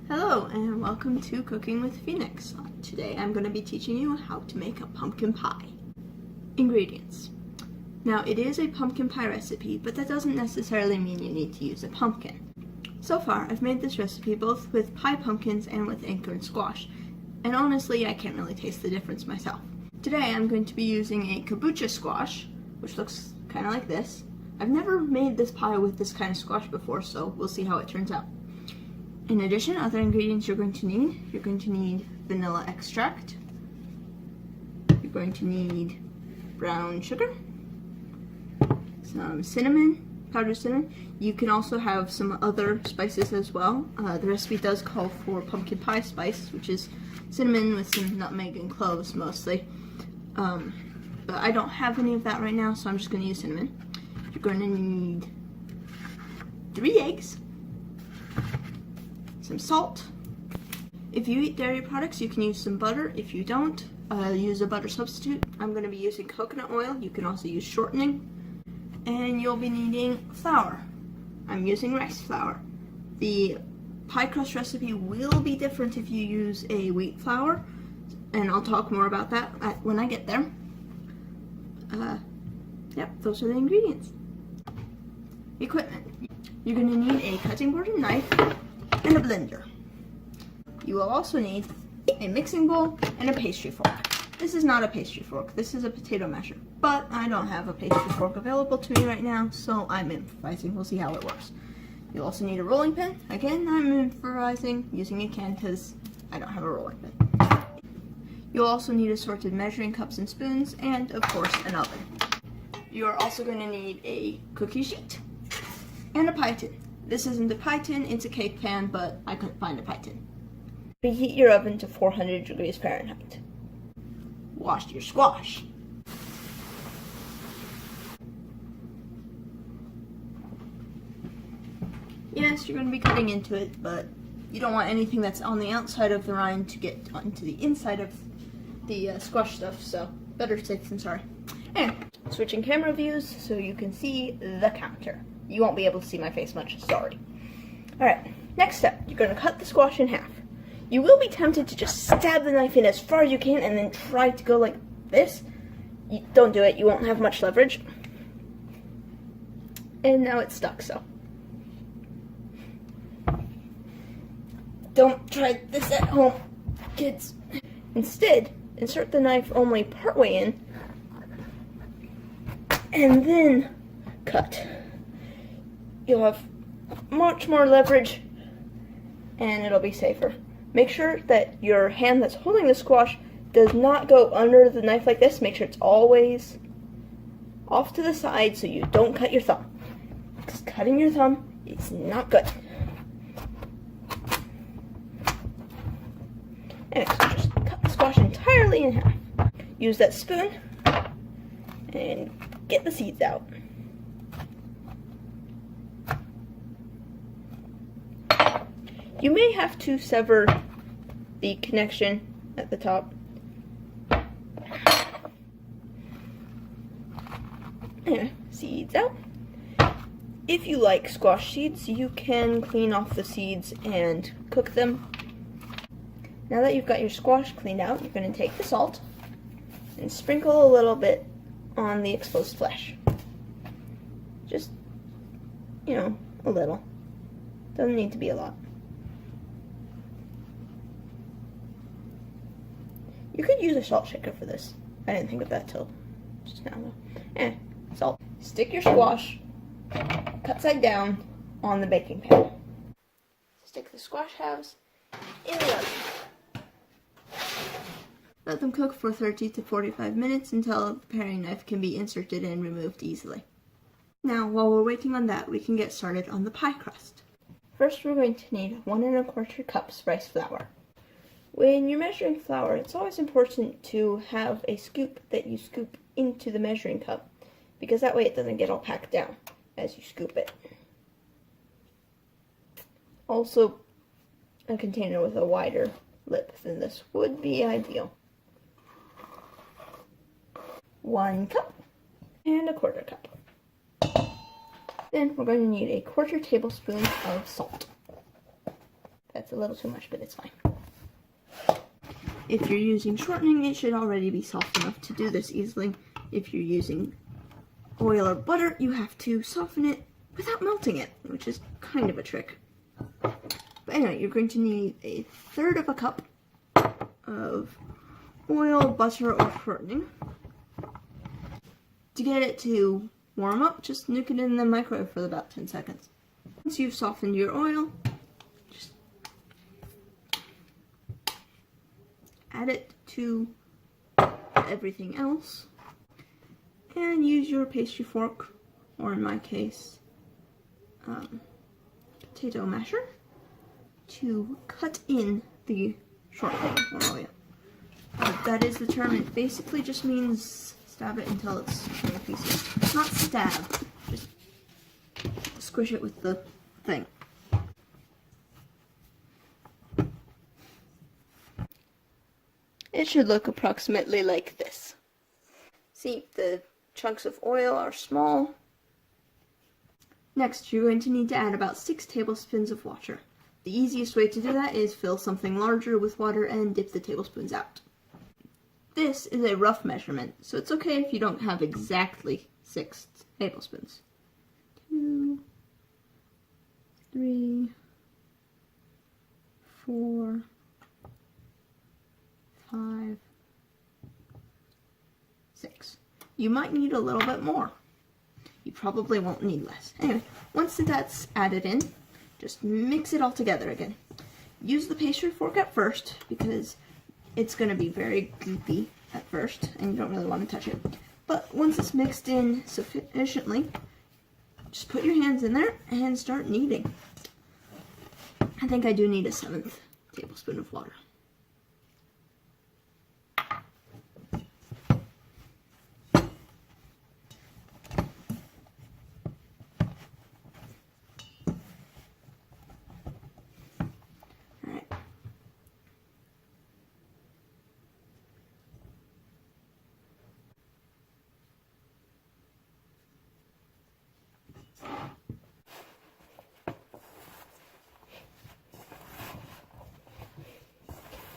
Hello and welcome to Cooking with Phoenix. Today I'm going to be teaching you how to make a pumpkin pie. Ingredients. Now it is a pumpkin pie recipe, but that doesn't necessarily mean you need to use a pumpkin. So far I've made this recipe both with pie pumpkins and with acorn squash, and honestly I can't really taste the difference myself. Today I'm going to be using a kabocha squash, which looks kind of like this. I've never made this pie with this kind of squash before, so we'll see how it turns out. In addition, other ingredients you're going to need vanilla extract, you're going to need brown sugar, some cinnamon, powdered cinnamon. You can also have some other spices as well. The recipe does call for pumpkin pie spice, which is cinnamon with some nutmeg and cloves mostly. But I don't have any of that right now, so I'm just going to use cinnamon. You're going to need 3 eggs, some salt. If you eat dairy products, you can use some butter. If you don't, use a butter substitute. I'm going to be using coconut oil. You can also use shortening. And you'll be needing flour. I'm using rice flour. The pie crust recipe will be different if you use a wheat flour, and I'll talk more about that when I get there. Yep, those are the ingredients. Equipment. You're going to need a cutting board and knife, and a blender. You will also need a mixing bowl and a pastry fork. This is not a pastry fork, this is a potato masher, but I don't have a pastry fork available to me right now, so I'm improvising. We'll see how it works. You'll also need a rolling pin. Again, I'm improvising, using a can because I don't have a rolling pin. You'll also need assorted measuring cups and spoons, and of course an oven. You are also going to need a cookie sheet and a pie tin. This isn't a pie tin, it's a cake pan, but I couldn't find a pie tin. Preheat your oven to 400 degrees Fahrenheit. Wash your squash. Yes, you're going to be cutting into it, but you don't want anything that's on the outside of the rind to get onto the inside of the squash stuff, so better safe than sorry. And switching camera views so you can see the counter. You won't be able to see my face much, sorry. Alright, next step, you're going to cut the squash in half. You will be tempted to just stab the knife in as far as you can and then try to go like this. Don't do it, you won't have much leverage. And now it's stuck, so. Don't try this at home, kids. Instead, insert the knife only partway in, and then cut. You'll have much more leverage, and it'll be safer. Make sure that your hand that's holding the squash does not go under the knife like this. Make sure it's always off to the side so you don't cut your thumb, because cutting your thumb is not good. And so just cut the squash entirely in half. Use that spoon and get the seeds out. You may have to sever the connection at the top. And seeds out. If you like squash seeds, you can clean off the seeds and cook them. Now that you've got your squash cleaned out, you're going to take the salt and sprinkle a little bit on the exposed flesh. Just, a little. Doesn't need to be a lot. You could use a salt shaker for this. I didn't think of that till just now though. Salt. Stick your squash cut side down on the baking pan. Stick the squash halves in the oven. Let them cook for 30 to 45 minutes until the paring knife can be inserted and removed easily. Now, while we're waiting on that, we can get started on the pie crust. First, we're going to need 1 1/4 cups rice flour. When you're measuring flour, it's always important to have a scoop that you scoop into the measuring cup, because that way it doesn't get all packed down as you scoop it. Also, a container with a wider lip than this would be ideal. 1 cup and 1/4 cup. Then we're going to need a 1/4 tablespoon of salt. That's a little too much, but it's fine. If you're using shortening, it should already be soft enough to do this easily. If you're using oil or butter, you have to soften it without melting it, which is kind of a trick. But anyway, you're going to need 1/3 cup of oil, butter, or shortening. To get it to warm up, just nuke it in the microwave for about 10 seconds. Once you've softened your oil, just add it to everything else and use your pastry fork, or in my case, potato masher, to cut in the shortening or oil. That is the term. It basically just means stab it until it's small pieces. Not stab, just squish it with the thing. It should look approximately like this. See, the chunks of oil are small. Next, you're going to need to add about 6 tablespoons of water. The easiest way to do that is fill something larger with water and dip the tablespoons out. This is a rough measurement, so it's okay if you don't have exactly 6 tablespoons. 2, 3, 4, 5, 6. You might need a little bit more. You probably won't need less. Anyway, once that's added in, just mix it all together again. Use the pastry fork at first because it's going to be very goopy at first and you don't really want to touch it. But once it's mixed in sufficiently, just put your hands in there and start kneading. I think I do need a 1/7 tablespoon of water.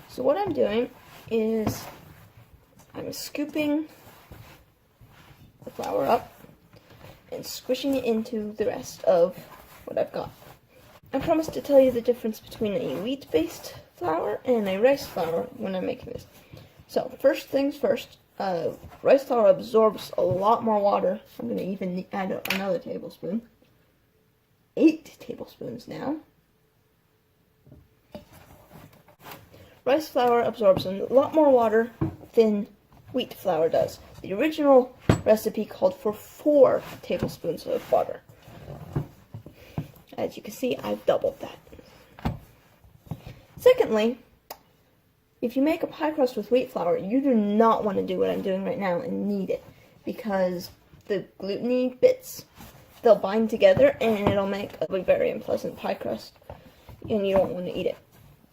So what I'm doing is I'm scooping the flour up and squishing it into the rest of what I've got. I promised to tell you the difference between a wheat-based flour and a rice flour when I'm making this. So first things first, rice flour absorbs a lot more water. I'm going to even add another tablespoon. 8 tablespoons now. Rice flour absorbs a lot more water than wheat flour does. The original recipe called for 4 tablespoons of water. As you can see, I've doubled that. Secondly, if you make a pie crust with wheat flour, you do not want to do what I'm doing right now and knead it, because the gluten-y bits, they'll bind together and it'll make a very unpleasant pie crust, and you don't want to eat it.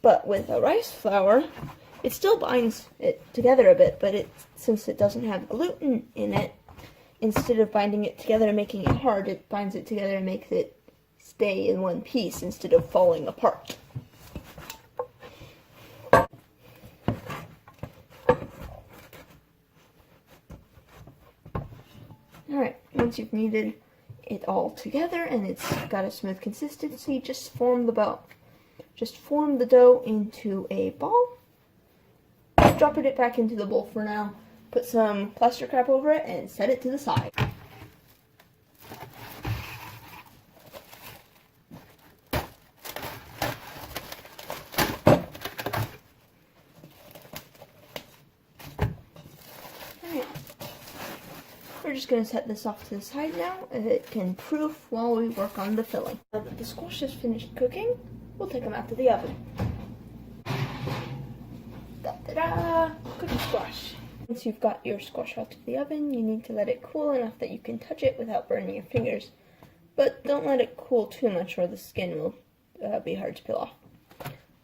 But with a rice flour, it still binds it together a bit, but since it doesn't have gluten in it, instead of binding it together and making it hard, it binds it together and makes it stay in one piece instead of falling apart. Alright, once you've kneaded it all together and it's got a smooth consistency, just form the dough. Just form the dough into a ball. Drop it back into the bowl for now. Put some plastic wrap over it and set it to the side. We're just going to set this off to the side now. It can proof while we work on the filling. Now that the squash is finished cooking, we'll take them out to the oven. Da-da-da! Cookie squash. Once you've got your squash out to the oven, you need to let it cool enough that you can touch it without burning your fingers. But don't let it cool too much or the skin will be hard to peel off.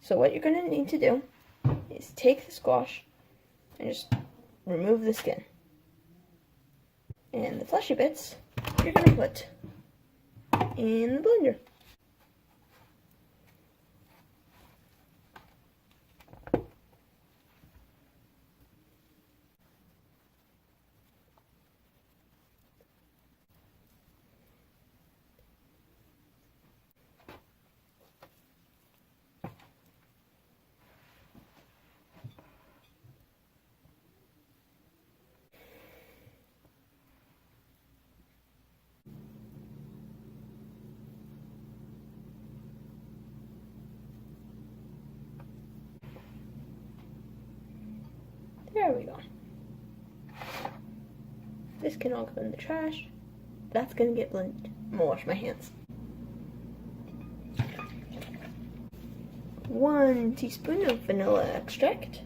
So what you're going to need to do is take the squash and just remove the skin. And the fleshy bits, you're going to put in the blender. There we go. This can all go in the trash. That's gonna get blended. I'm gonna wash my hands. 1 teaspoon of vanilla extract.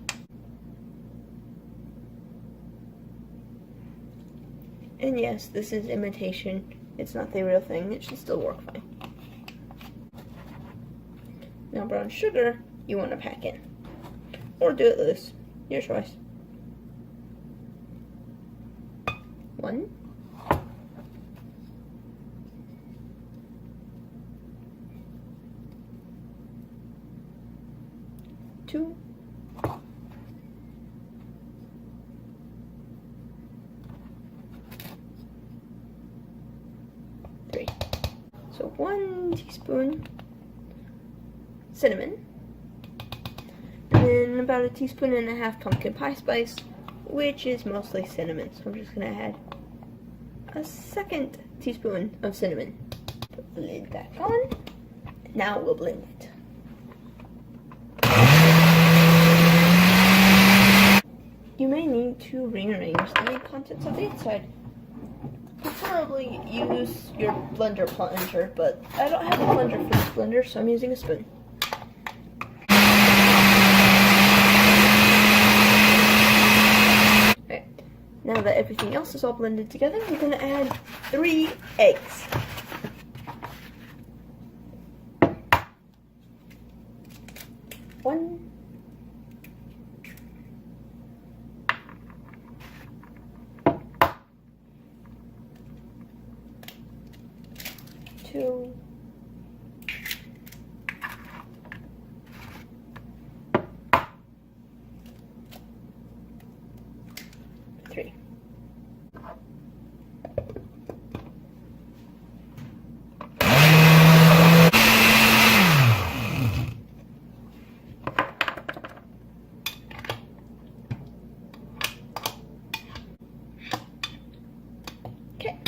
And yes, this is imitation. It's not the real thing. It should still work fine. Now brown sugar, you want to pack in. Or do it loose. Your choice. 1. 2. 3. So 1 teaspoon cinnamon, and then about 1.5 teaspoons pumpkin pie spice, which is mostly cinnamon. So I'm just gonna add a 2nd teaspoon of cinnamon. Put the lid back on. Now we'll blend it. You may need to rearrange the contents of the inside. Preferably use your blender plunger, but I don't have a plunger for this blender, so I'm using a spoon. Okay. Now that everything else is all blended together, we're going to add 3 eggs. One, 2, 3. Okay.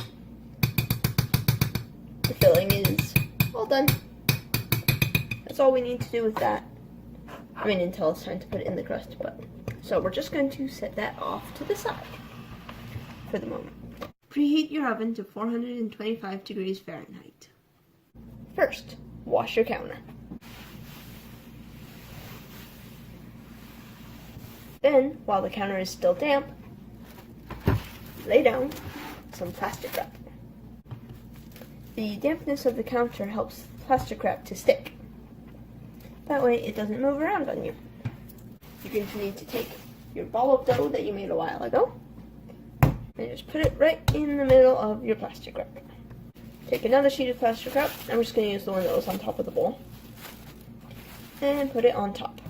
The filling is all done. That's all we need to do with that. I mean, until it's time to put it in the crust, but so we're just going to set that off to the side for the moment. Preheat your oven to 425 degrees Fahrenheit. First, wash your counter. Then, while the counter is still damp, lay down some plastic wrap. The dampness of the counter helps plastic wrap to stick. That way it doesn't move around on you. You're going to need to take your ball of dough that you made a while ago and just put it right in the middle of your plastic wrap. Take another sheet of plastic wrap. I'm just going to use the one that was on top of the bowl. And put it on top.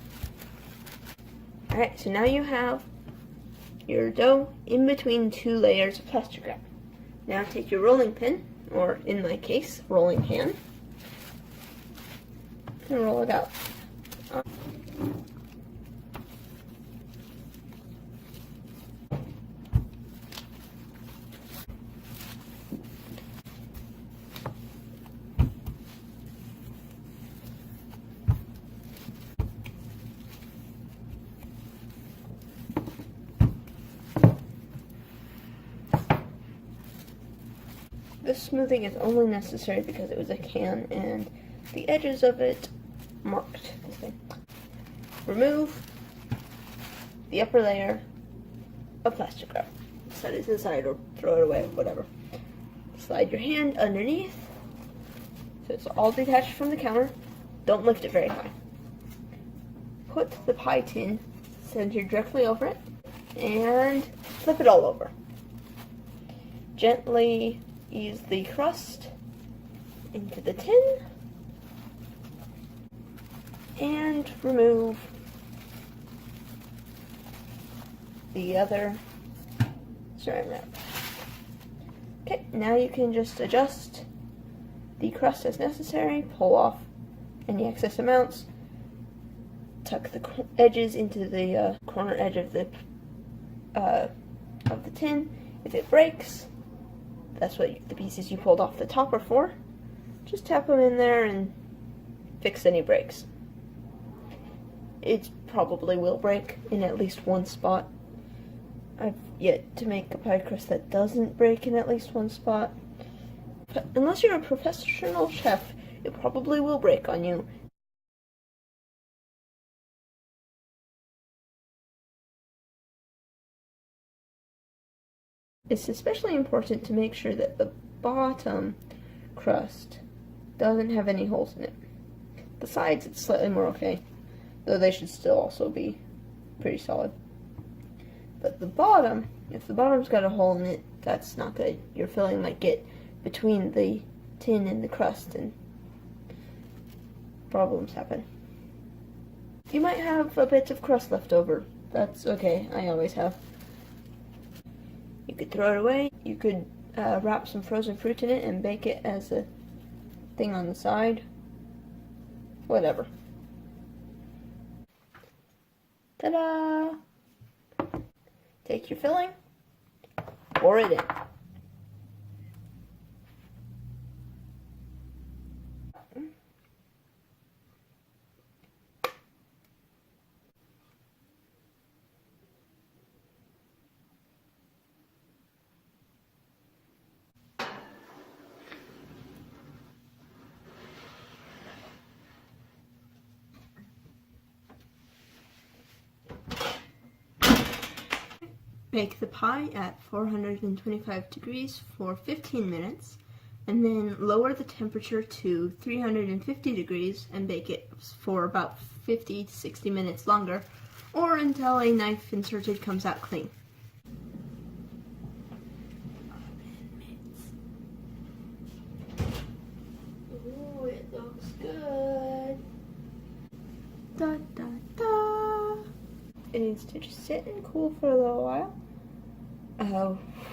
Alright, so now you have your dough in between 2 layers of plastic wrap. Now take your rolling pin, or in my case, rolling pan, and roll it out. This smoothing is only necessary because it was a can and the edges of it marked. Remove the upper layer of plastic wrap. Set it aside or throw it away, whatever. Slide your hand underneath so it's all detached from the counter. Don't lift it very high. Put the pie tin centered directly over it and flip it all over. Gently ease the crust into the tin and remove the other saran wrap. Okay, now you can just adjust the crust as necessary, pull off any excess amounts, tuck the edges into the corner edge of the tin. If it breaks, that's what the pieces you pulled off the top are for. Just tap them in there and fix any breaks. It probably will break in at least one spot, I've yet to make a pie crust that doesn't break in at least one spot. But unless you're a professional chef, it probably will break on you. It's especially important to make sure that the bottom crust doesn't have any holes in it. The sides, it's slightly more okay, though they should still also be pretty solid. But the bottom, if the bottom's got a hole in it, that's not good. Your filling might get between the tin and the crust and problems happen. You might have a bit of crust left over. That's okay, I always have. You could throw it away. You could wrap some frozen fruit in it and bake it as a thing on the side. Whatever. Ta-da! Take your filling, pour it in. Bake the pie at 425 degrees for 15 minutes, and then lower the temperature to 350 degrees and bake it for about 50 to 60 minutes longer, or until a knife inserted comes out clean. Ooh, it looks good. Da da da. It needs to just sit and cool for a little while.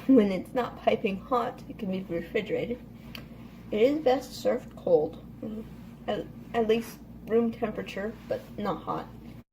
When it's not piping hot, it can be refrigerated. It is best served cold, at least room temperature, but not hot.